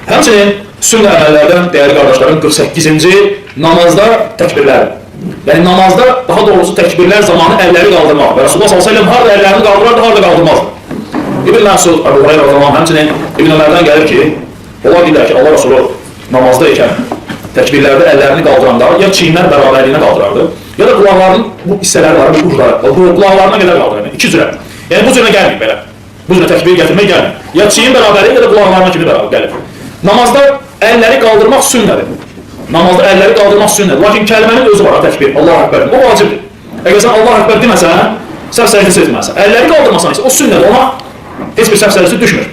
Həmçinin sünnə əməllərdən, dəyərli qardaşlarım, 48-ci namazda təkbirlər. Yəni namazda, daha doğrusu təkbirlər zamanı əlləri qaldırmaq. Və Rasulullah s.ə.v harada əllərini qaldırardı, harada qaldırmazdı. İbn Məsud, Əbu Hureyra radiyallahu anh, həmçinin İbn Ömərdən gəlir ki, onlar deyirlər ki, Allah Rasulü namazda ikən təkbirlərdə əllərini qaldıranda ya çiynlər bərabərliyinə qaldırardı, ya da qulaqlarının bu hissələri var, bu ucları, qulaqlarına qədər qaldırardı. İki cürə. Yəni bu cürə gəlməyib belə. Bu cürə təkbir gətirmək gəlməyib. Ya çiyin bərabərliyi, ya da qulaqlarına kimi bərabər gəlir. Namazda əlləri qaldırmaq sünnədir. Namazda əlləri qaldırmaq sünnədir. Lakin kəlmənin özü var, təkbir, Allah-u Ekber. O vacibdir. Əgər sən Allah-u Ekber deməsən, səhv səcdəsi etməsən. Əlləri qaldırmasan isə o sünnədir, ona heç bir səhv səcdəsi düşmür.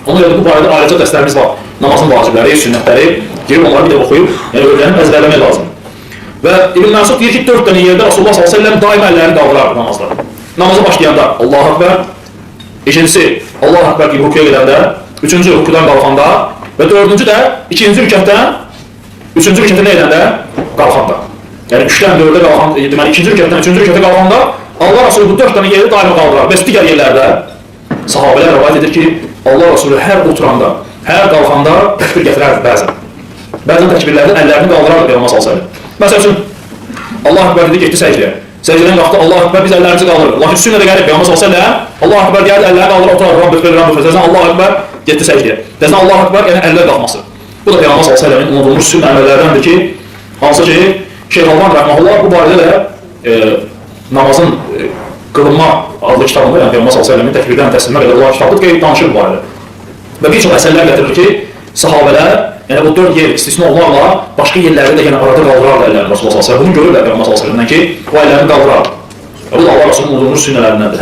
Ona görə bu barədə ayrıca dərslərimiz var. Namazın vacibləri, sünnətləri, girib onları bir də oxuyub, yəni öyrənib əzbərləmək lazımdır. Və İbn Məsud deyir ki, 4 dənə yerdə Rasulullah s.ə.v daim əllərini qaldırardı namazda. Namaza başlayanda Allah-u Ekber, ikincisi Allah-u Ekber kimi rükuya gedəndə, üçüncü rükudan qalxanda və dördüncü də ikinci rükətdən, üçüncü rükətə nə edəndə? Qalxanda. Yəni 3-dən 4-ə qalxanda, deməli ikinci rükətdən üçüncü rükətə qalxanda Allah Rasulü bu 4 dənə yerdə daima qaldırar. Və digər yerlərdə sahabələr rəvayət edir ki, Allah Rasulü hər oturanda, hər qalxanda təkbir gətirərdi bəzən. Bəzən təkbirlərdə əllərini qaldırardı Peyğəmbər sallallahu. Məsəl üçün Allah Ekber dedi, getdi səcdəyə. Səcdədən qalxdı, Allah Ekber, biz əllərimizi qaldırırıq. Lakin sünnədə gəlib Peyğəmbər sallallahu. Allah Ekber deyərdi, əlləri qaldırır, oturardı, Rabbim, Təzən Allah Ekber, getdi səcdəyə. Təzən Allah Ekber, yəni əllər qalxması. Bu da Peyğəmbər sallallahu unudulmuş sünnə əməllərdəndir ki, hansı ki, Şeyx Alban rəhməhullah bu barədə də namazın qılınma adlı kitabında, yəni Peyğəmbər sallallahu təkbirdən təslimə qədər olan kitabda qeyd danışır bu barədə. Və bir çox əsərlər gətirir ki, sahabələr, yəni bu 4 yer istisna olmaqla başqa yerlərdə də yəni arada qaldırardı əllərini Rasulullah sallallahu. Bunu görürlər Peyğəmbər sallallahu ki, o əllərini qaldırardı. Bu da Allah Rasulunun unudulmuş sünnələrindəndir.